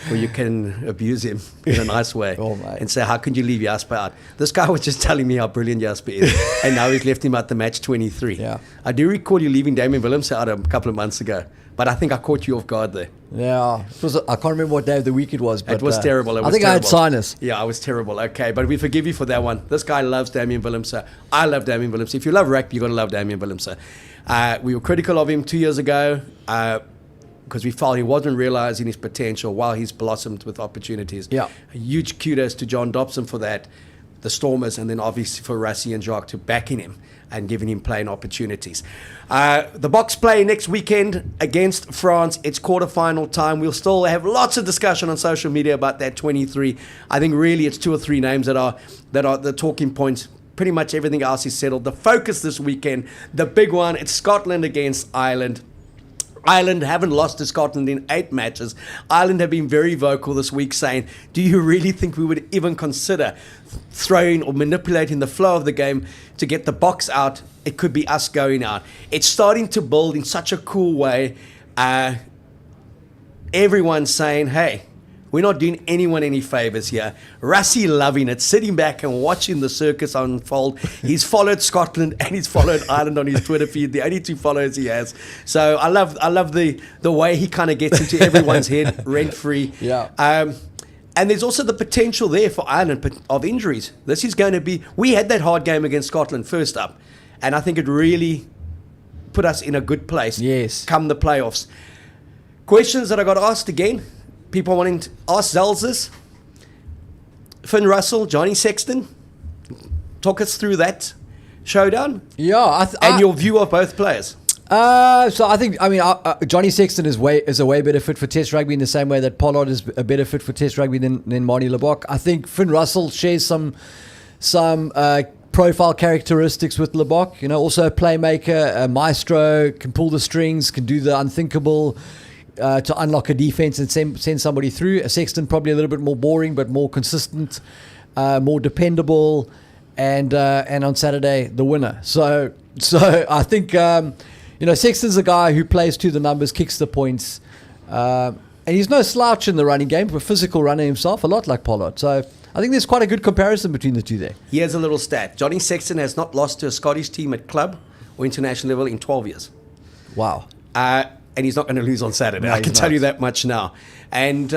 or you can abuse him in a nice way and say, how can you leave Jasper out? This guy was just telling me how brilliant Jasper is, and now he's left him at the match 23. Yeah. I do recall you leaving Damian Willemse out a couple of months ago, but I think I caught you off guard there. Yeah, I can't remember what day of the week it was. But, it was terrible. I think I had sinus. Yeah, I was terrible. Okay, but we forgive you for that one. This guy loves Damian Willemse. I love Damian Willemse. If you love rugby, you've got to love Damian Willemse. We were critical of him 2 years ago because we felt he wasn't realizing his potential while he's blossomed with opportunities. Yeah. A huge kudos to John Dobson for that, the Stormers, and then obviously for Rassie and Jacques to backing him and giving him playing opportunities. The Boks play next weekend against France. It's quarterfinal time. We'll still have lots of discussion on social media about that 23. I think really it's 2 or 3 names that are the talking points. Pretty much everything else is settled. The focus this weekend, the big one, it's Scotland against Ireland. Ireland haven't lost to Scotland in 8 matches. Ireland have been very vocal this week saying, do you really think we would even consider throwing or manipulating the flow of the game to get the Boks out? It could be us going out. It's starting to build in such a cool way. Everyone's saying, hey, we're not doing anyone any favors here. Rassie loving it, sitting back and watching the circus unfold. He's followed Scotland and he's followed Ireland on his Twitter feed, the only 2 followers he has. So I love the way he kind of gets into everyone's head rent-free. Yeah. And there's also the potential there for Ireland of injuries. This is going to be... We had that hard game against Scotland first up, and I think it really put us in a good place come the playoffs. Questions that I got asked again. People wanting to ask Zels this. Finn Russell, Johnny Sexton. Talk us through that showdown. Yeah. And your view of both players. So I think, Johnny Sexton is a way better fit for Test rugby in the same way that Pollard is a better fit for Test rugby than Marnie Lebok. I think Finn Russell shares some profile characteristics with Lebok. Also a playmaker, a maestro, can pull the strings, can do the unthinkable. To unlock a defense and send somebody through. Sexton probably a little bit more boring, but more consistent, more dependable, and on Saturday the winner. So I think Sexton's a guy who plays to the numbers, kicks the points, and he's no slouch in the running game, but physical runner himself, a lot like Pollard. So I think there's quite a good comparison between the two there. Here's a little stat: Johnny Sexton has not lost to a Scottish team at club or international level in 12 years. Wow. And he's not going to lose on Saturday. No, I can tell you that much now. And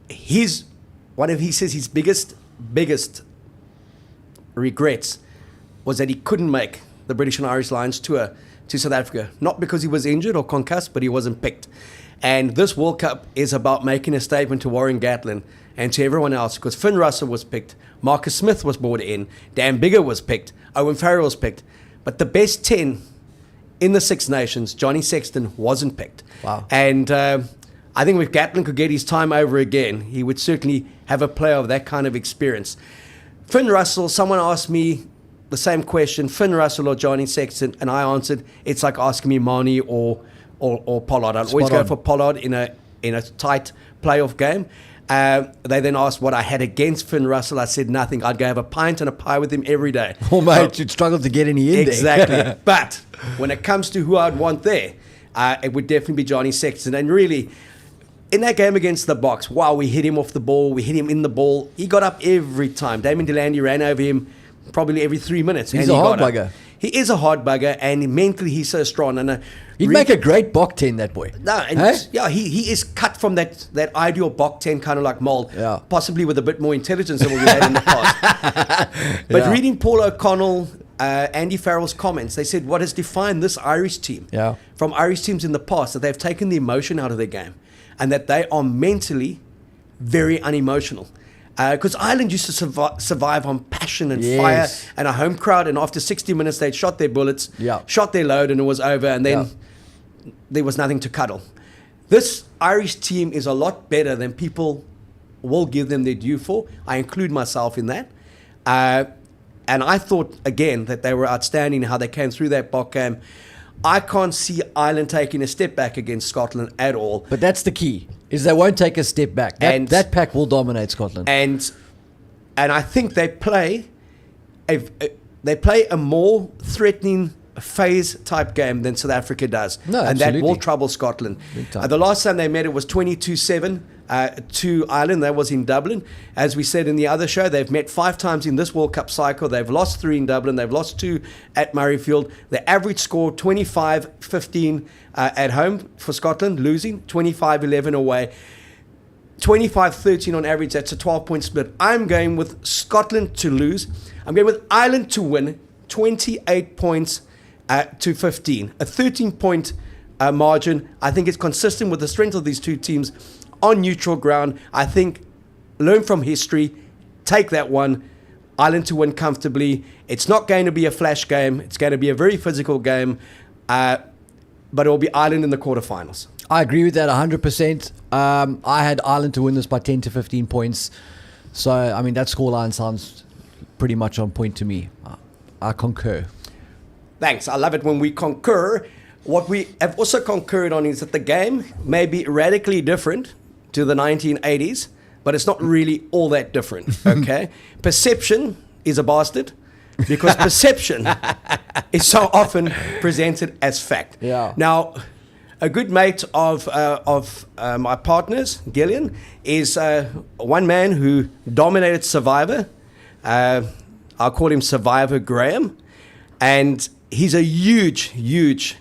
he says his biggest regrets was that he couldn't make the British and Irish Lions tour to South Africa. Not because he was injured or concussed, but he wasn't picked. And this World Cup is about making a statement to Warren Gatland and to everyone else, because Finn Russell was picked, Marcus Smith was brought in, Dan Biggar was picked, Owen Farrell was picked. But the best 10 in the Six Nations, Johnny Sexton wasn't picked. Wow. And I think if Gatland could get his time over again, he would certainly have a player of that kind of experience. Finn Russell, someone asked me the same question, Finn Russell or Johnny Sexton, and I answered, it's like asking me Marnie or Pollard. I'd always go for Pollard in a tight playoff game. They then asked what I had against Finn Russell. I said nothing. I'd go have a pint and a pie with him every day. Oh, mate, you'd struggle to get any in there. Exactly. But when it comes to who I'd want there, it would definitely be Johnny Sexton. And really, in that game against the Boks, wow, we hit him off the ball. We hit him in the ball. He got up every time. Damien Delaney ran over him probably every 3 minutes. He's a hard bugger. He is a hard bugger, and mentally he's so strong. And he'd make a great Bok 10, that boy. No, and yeah, he is cut from that ideal Bok 10 kind of like mold, possibly with a bit more intelligence than what we had in the past. But reading Paul O'Connell, Andy Farrell's comments, they said what has defined this Irish team from Irish teams in the past, that they've taken the emotion out of their game and that they are mentally very unemotional. Because Ireland used to survive on passion and fire and a home crowd, and after 60 minutes they'd shot their bullets, shot their load, and it was over, and then there was nothing to cuddle. This Irish team is a lot better than people will give them their due for. I include myself in that. And I thought, again, that they were outstanding, how they came through that Bok game. I can't see Ireland taking a step back against Scotland at all. But that's the key, is they won't take a step back. That pack will dominate Scotland. And I think they play a more threatening phase type game than South Africa does. No, and absolutely. that will trouble Scotland. Big time. The last time they met, it was 22-7 to Ireland. That was in Dublin. As we said in the other show, they've met 5 times in this World Cup cycle. They've lost 3 in Dublin. They've lost 2 at Murrayfield. The average score, 25-15 at home for Scotland, losing 25-11 away. 25-13 on average. That's a 12-point split. I'm going with Scotland to lose. I'm going with Ireland to win 28 points to 15. A 13-point margin. I think it's consistent with the strength of these two teams on neutral ground. I think learn from history. Take that one. Ireland to win comfortably. It's not going to be a flash game. It's going to be a very physical game. But it will be Ireland in the quarterfinals. I agree with that 100%. I had Ireland to win this by 10 to 15 points. So, I mean, that scoreline sounds pretty much on point to me. I concur. Thanks. I love it when we concur. What we have also concurred on is that the game may be radically different to the 1980s, but it's not really all that different, okay? Perception is a bastard because perception is so often presented as fact. Yeah. Now, a good mate of my partners, Gillian, is one man who dominated Survivor. I'll call him Survivor Graham. And he's a huge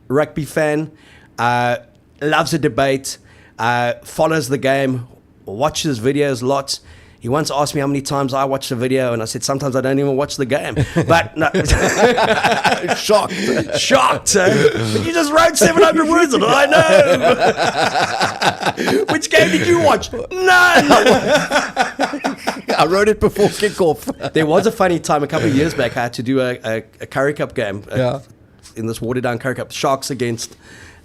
rugby fan, loves a debate, follows the game, watches videos lots. He once asked me how many times I watch the video, and I said sometimes I don't even watch the game. But no, shocked. But you just wrote 700 words on it. I know. Which game did you watch? None. I wrote it before kickoff. There was a funny time a couple of years back. I had to do a Curry Cup game in this watered down Curry Cup. Sharks against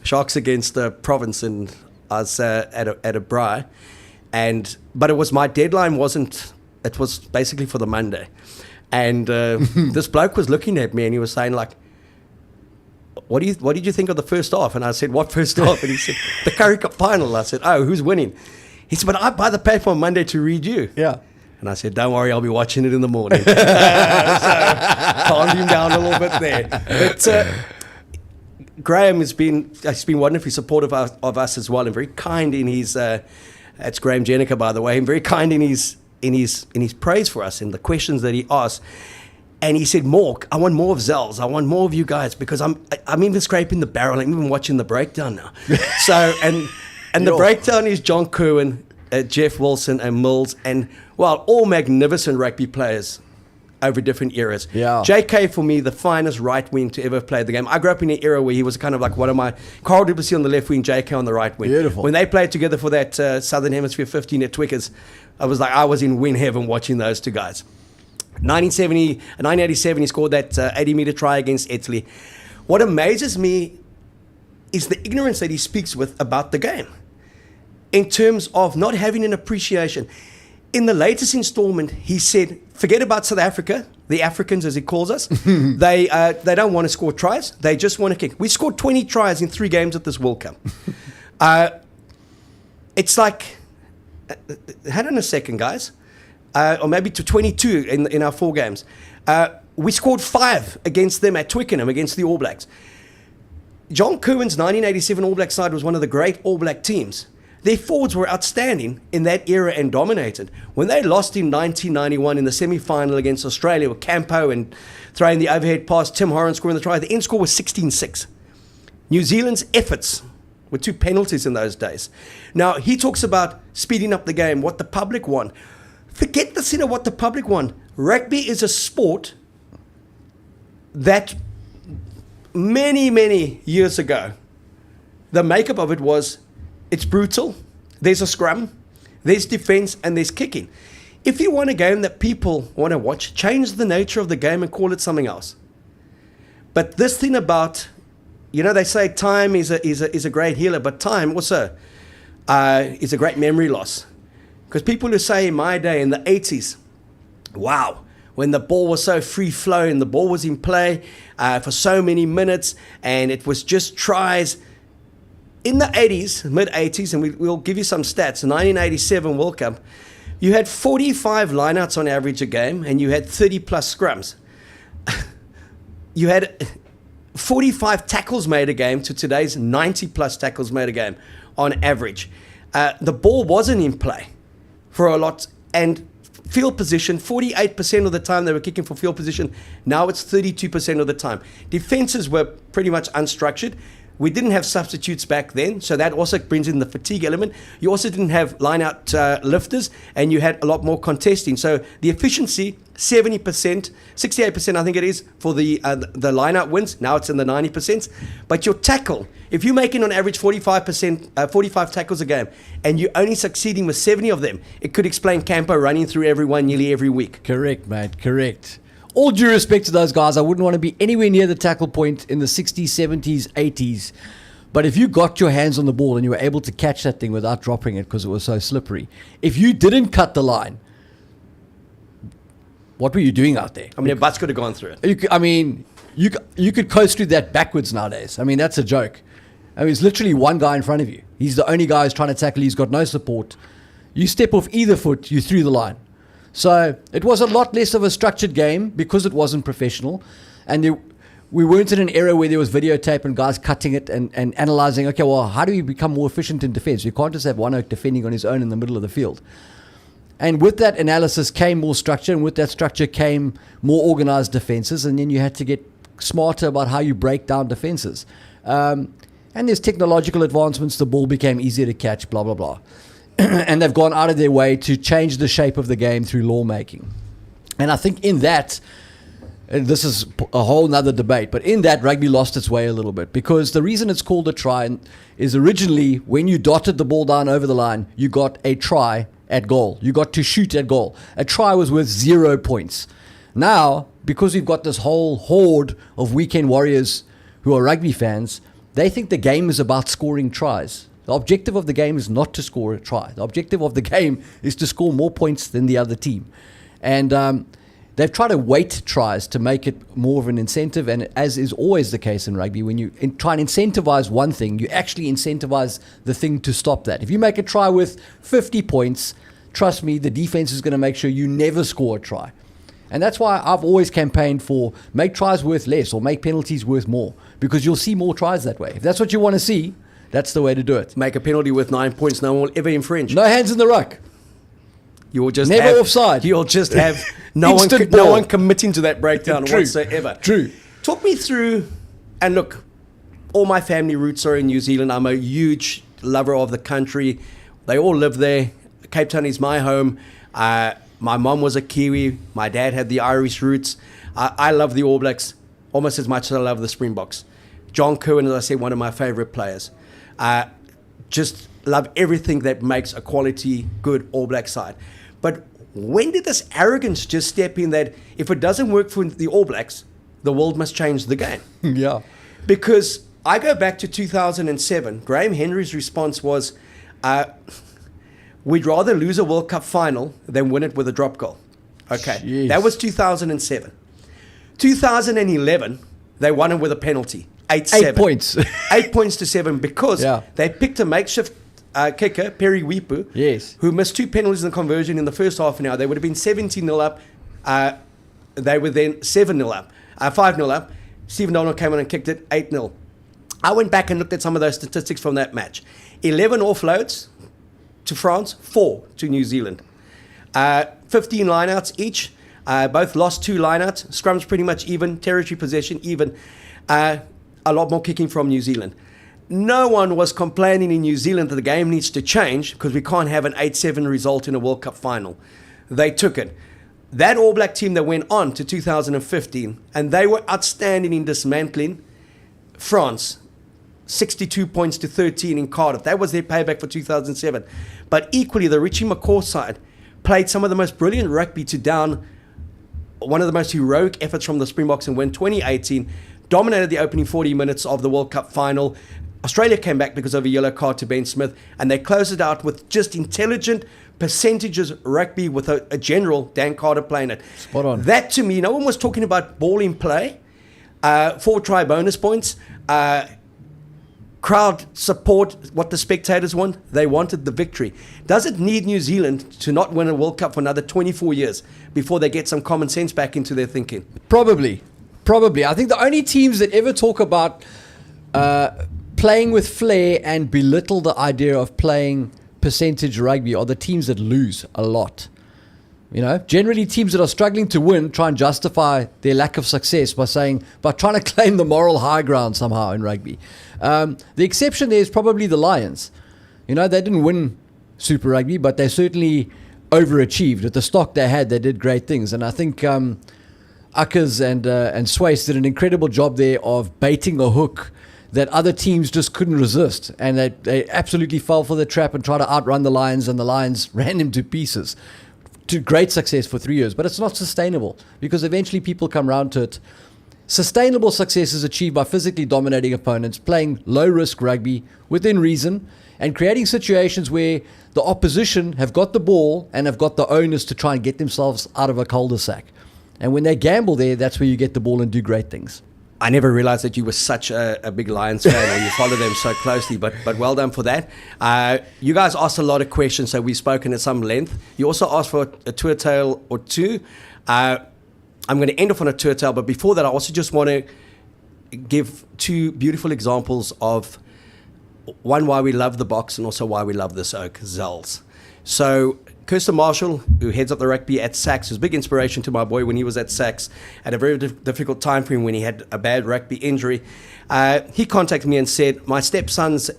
the Province, and I was at a braai. But it was my deadline it was basically for the Monday. And this bloke was looking at me and he was saying like, what did you think of the first half? And I said, what first half? And he said, the Curry Cup final. I said, oh, who's winning? He said, but I buy the paper on Monday to read you. Yeah. And I said, don't worry, I'll be watching it in the morning. So calmed him down a little bit there. But Graham has been wonderfully supportive of us as well, and very kind in his... that's Graham Jenica, by the way. And very kind in his praise for us and the questions that he asked. And he said, Mork, I want more of Zels. I want more of you guys because I'm even scraping the barrel. I'm even watching the breakdown now. So and the breakdown is John Kerwin, Jeff Wilson, and Mills, and all magnificent rugby players over different eras. Yeah. JK, for me, the finest right wing to ever play the game. I grew up in an era where he was kind of like one of my... Carl Duplessis on the left wing, JK on the right wing. Beautiful. When they played together for that Southern Hemisphere 15 at Twickers, I was in win heaven watching those two guys. 1987, he scored that 80-meter try against Italy. What amazes me is the ignorance that he speaks with about the game in terms of not having an appreciation. In the latest installment, he said, forget about South Africa, the Africans as he calls us. They don't want to score tries. They just want to kick. We scored 20 tries in 3 games at this World Cup. It's like, hold on a second, guys. Or maybe to 22 in our 4 games. We scored 5 against them at Twickenham against the All Blacks. John Kerwin's 1987 All Black side was one of the great All Black teams. Their forwards were outstanding in that era and dominated. When they lost in 1991 in the semi-final against Australia with Campo and throwing the overhead pass, Tim Horan scoring the try, the end score was 16-6. New Zealand's efforts were 2 penalties in those days. Now, he talks about speeding up the game, what the public want. Forget the sin of what the public want. Rugby is a sport that many, many years ago, the makeup of it was, it's brutal, there's a scrum, there's defense, and there's kicking. If you want a game that people want to watch, change the nature of the game and call it something else. But this thing about, they say time is a great healer, but time also is a great memory loss. Because people who say in my day, in the 80s, wow, when the ball was so free-flowing, the ball was in play for so many minutes, and it was just tries. In the 80s, mid-80s, and we'll give you some stats, the 1987 World Cup, you had 45 lineouts on average a game, and you had 30-plus scrums. You had 45 tackles made a game to today's 90-plus tackles made a game on average. The ball wasn't in play for a lot, and field position, 48% of the time they were kicking for field position. Now it's 32% of the time. Defenses were pretty much unstructured. We didn't have substitutes back then, so that also brings in the fatigue element. You also didn't have line-out lifters, and you had a lot more contesting. So the efficiency, 70%, 68% I think it is, for the line-out wins. Now it's in the 90%. But your tackle, if you're making on average 45 tackles a game, and you're only succeeding with 70 of them, it could explain Campo running through everyone nearly every week. Correct, mate, correct. All due respect to those guys, I wouldn't want to be anywhere near the tackle point in the 60s, 70s, 80s. But if you got your hands on the ball and you were able to catch that thing without dropping it because it was so slippery, if you didn't cut the line, what were you doing out there? I mean, your butts could have gone through it. You could coast through that backwards nowadays. I mean, that's a joke. I mean, it's literally one guy in front of you. He's the only guy who's trying to tackle. He's got no support. You step off either foot, you through the line. So it was a lot less of a structured game because it wasn't professional. And we weren't in an era where there was videotape and guys cutting it and analyzing, okay, well, how do we become more efficient in defense? You can't just have one oak defending on his own in the middle of the field. And with that analysis came more structure, and with that structure came more organized defenses, and then you had to get smarter about how you break down defenses. And there's technological advancements, the ball became easier to catch, blah, blah, blah. And they've gone out of their way to change the shape of the game through lawmaking. And I think in that, and this is a whole nother debate, but in that, rugby lost its way a little bit, because the reason it's called a try is originally when you dotted the ball down over the line, you got a try at goal. You got to shoot at goal. A try was worth 0 points. Now, because we've got this whole horde of weekend warriors who are rugby fans, they think the game is about scoring tries. The objective of the game is not to score a try. The objective of the game is to score more points than the other team. And they've tried to weight tries to make it more of an incentive. And as is always the case in rugby, when you try and incentivize one thing, you actually incentivize the thing to stop that. If you make a try with 50 points, trust me, the defense is going to make sure you never score a try. And that's why I've always campaigned for make tries worth less or make penalties worth more, because you'll see more tries that way. If that's what you want to see, that's the way to do it. Make a penalty worth 9 points, no one will ever infringe. No hands in the ruck. You will just never offside. You'll just have no one committing to that breakdown whatsoever. True. Talk me through, and look, all my family roots are in New Zealand. I'm a huge lover of the country. They all live there. Cape Town is my home. My mom was a Kiwi. My dad had the Irish roots. I love the All Blacks almost as much as I love the Springboks. John Curwen, as I said, one of my favorite players. Just love everything that makes a quality, good All Black side. But when did this arrogance just step in that if it doesn't work for the All Blacks, the world must change the game? Yeah. Because I go back to 2007. Graham Henry's response was, we'd rather lose a World Cup final than win it with a drop goal. Okay, Jeez. That was 2007. 2011, they won it with a penalty. 8-7. 8 points. 8 points to 7 because they picked a makeshift kicker, Perry Wipu, yes, who missed 2 penalties in the conversion in the first half an hour. They would have been 17-0 up. They were then 7-0 up, 5-0 up. Stephen Donald came on and kicked it 8-0. I went back and looked at some of those statistics from that match. 11 offloads to France, 4 to New Zealand. 15 lineouts each. Both lost 2 lineouts. Scrums pretty much even. Territory possession even. A lot more kicking from New Zealand. No one was complaining in New Zealand that the game needs to change because we can't have an 8-7 result in a World Cup final. They took it. That All Black team that went on to 2015, and they were outstanding in dismantling France, 62 points to 13 in Cardiff. That was their payback for 2007. But equally, the Richie McCaw side played some of the most brilliant rugby to down one of the most heroic efforts from the Springboks and win 2018, dominated the opening 40 minutes of the World Cup final. Australia came back because of a yellow card to Ben Smith, and they closed it out with just intelligent percentages rugby with a general, Dan Carter, playing it. Spot on. That, to me, no one was talking about ball in play, 4 try bonus points, crowd support, what the spectators want. They wanted the victory. Does it need New Zealand to not win a World Cup for another 24 years before they get some common sense back into their thinking? Probably. I think the only teams that ever talk about playing with flair and belittle the idea of playing percentage rugby are the teams that lose a lot. You know, generally teams that are struggling to win try and justify their lack of success by trying to claim the moral high ground somehow in rugby. The exception there is probably the Lions. You know, they didn't win Super Rugby, but they certainly overachieved. With the stock they had, they did great things. And I think Uckers and Swayze did an incredible job there of baiting a hook that other teams just couldn't resist. And they absolutely fell for the trap and tried to outrun the Lions, and the Lions ran them to pieces. To great success for 3 years, but it's not sustainable because eventually people come round to it. Sustainable success is achieved by physically dominating opponents, playing low-risk rugby within reason, and creating situations where the opposition have got the ball and have got the onus to try and get themselves out of a cul-de-sac. And when they gamble there, that's where you get the ball and do great things. I never realized that you were such a big Lions fan, or you follow them so closely, but well done for that. You guys asked a lot of questions, so we've spoken at some length. You also asked for a tour tale or two. I'm going to end off on a tour tale, but before that, I also just want to give 2 beautiful examples of, one, why we love the box, and also why we love this oak, Zels. So Kirsten Marshall, who heads up the rugby at Sax, was a big inspiration to my boy when he was at Sax at a very difficult time for him when he had a bad rugby injury. He contacted me and said, my stepson's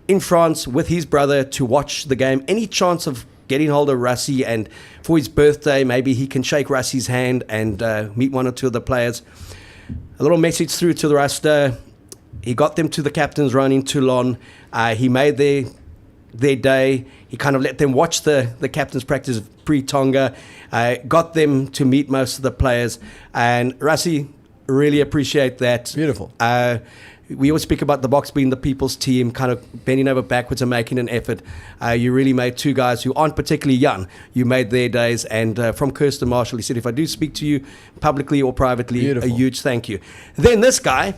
in France with his brother to watch the game. Any chance of getting hold of Rassie, and for his birthday, maybe he can shake Rassie's hand and meet 1 or 2 of the players? A little message through to the roster. He got them to the captain's run in Toulon. He made their day. He kind of let them watch the captain's practice pre-Tonga, got them to meet most of the players, and Rassie, really appreciate that. Beautiful. We always speak about the box being the people's team, kind of bending over backwards and making an effort. You really made 2 guys who aren't particularly young, you made their days. And from Kirsten Marshall, he said, if I do speak to you publicly or privately, Beautiful. A huge thank you. Then this guy,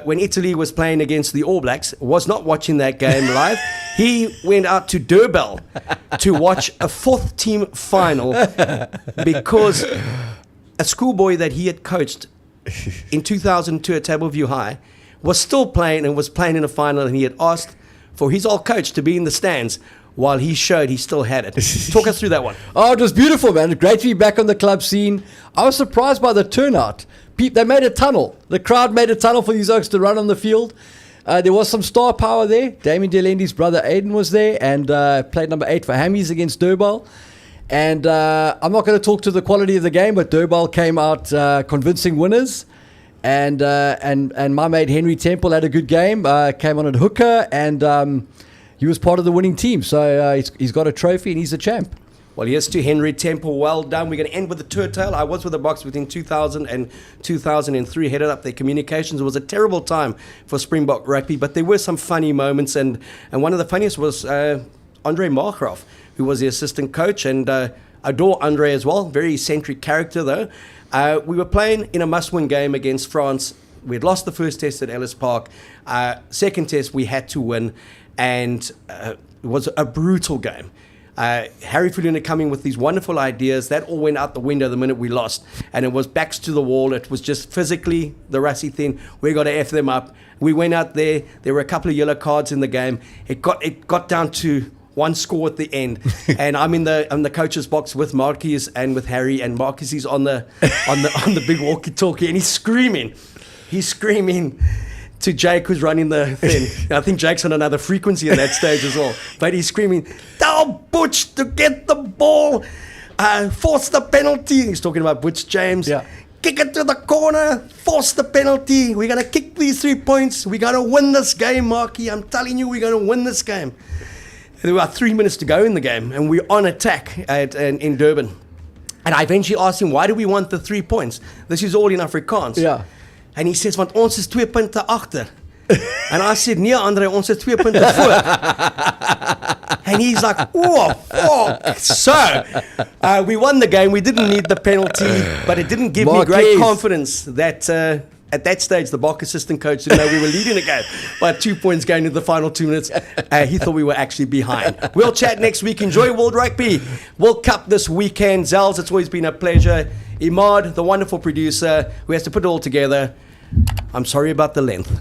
when Italy was playing against the All Blacks, was not watching that game live. He went out to Durban to watch a 4th team final because a schoolboy that he had coached in 2002 at Tableview High was still playing and was playing in a final, and he had asked for his old coach to be in the stands while he showed he still had it. Talk us through that one. Oh, it was beautiful, man. Great to be back on the club scene. I was surprised by the turnout. They made a tunnel. The crowd made a tunnel for these oaks to run on the field. There was some star power there. Damien Delendi's brother Aiden was there and played number 8 for Hammies against Durbal. And I'm not going to talk to the quality of the game, but Durbal came out convincing winners. And my mate Henry Temple had a good game. Came on at hooker, and he was part of the winning team. So he's got a trophy and he's a champ. Well, here's to Henry Temple. Well done. We're going to end with the tour tale. I was with the box between 2000 and 2003, headed up their communications. It was a terrible time for Springbok rugby, but there were some funny moments, and one of the funniest was Andre Markgraf, who was the assistant coach, and I adore Andre as well. Very eccentric character, though. We were playing in a must-win game against France. We had lost the first test at Ellis Park. Second test, we had to win, and it was a brutal game. Harry Fulina coming with these wonderful ideas. That all went out the window the minute we lost. And it was backs to the wall. It was just physically the Rassie thing. We got to F them up. We went out there. There were a couple of yellow cards in the game. It got down to 1 score at the end. And I'm in the coach's box with Marquis and with Harry. And Marquis is on the big walkie-talkie. And he's screaming. To Jake, who's running the thing. I think Jake's on another frequency at that stage as well. But he's screaming, "Tell Butch to get the ball, force the penalty." He's talking about Butch James. Yeah. Kick it to the corner, force the penalty. We're going to kick these 3 points. We're going to win this game, Marky. I'm telling you, we're going to win this game. There were 3 minutes to go in the game, and we're on attack in Durban. And I eventually asked him, why do we want the 3 points? This is all in Afrikaans. Yeah. En hy sê, want ons is 2 punte agter. And I said, nee Andre, ons het 2 punte voor. And he's like, oh, fuck. So, we won the game. We didn't need the penalty, but it didn't give me great confidence that at that stage, the Bok assistant coach didn't know we were leading the game by 2 points going into the final 2 minutes. He thought we were actually behind. We'll chat next week. Enjoy World Rugby World Cup this weekend. Zels, it's always been a pleasure. Imad, the wonderful producer who has to put it all together. I'm sorry about the length.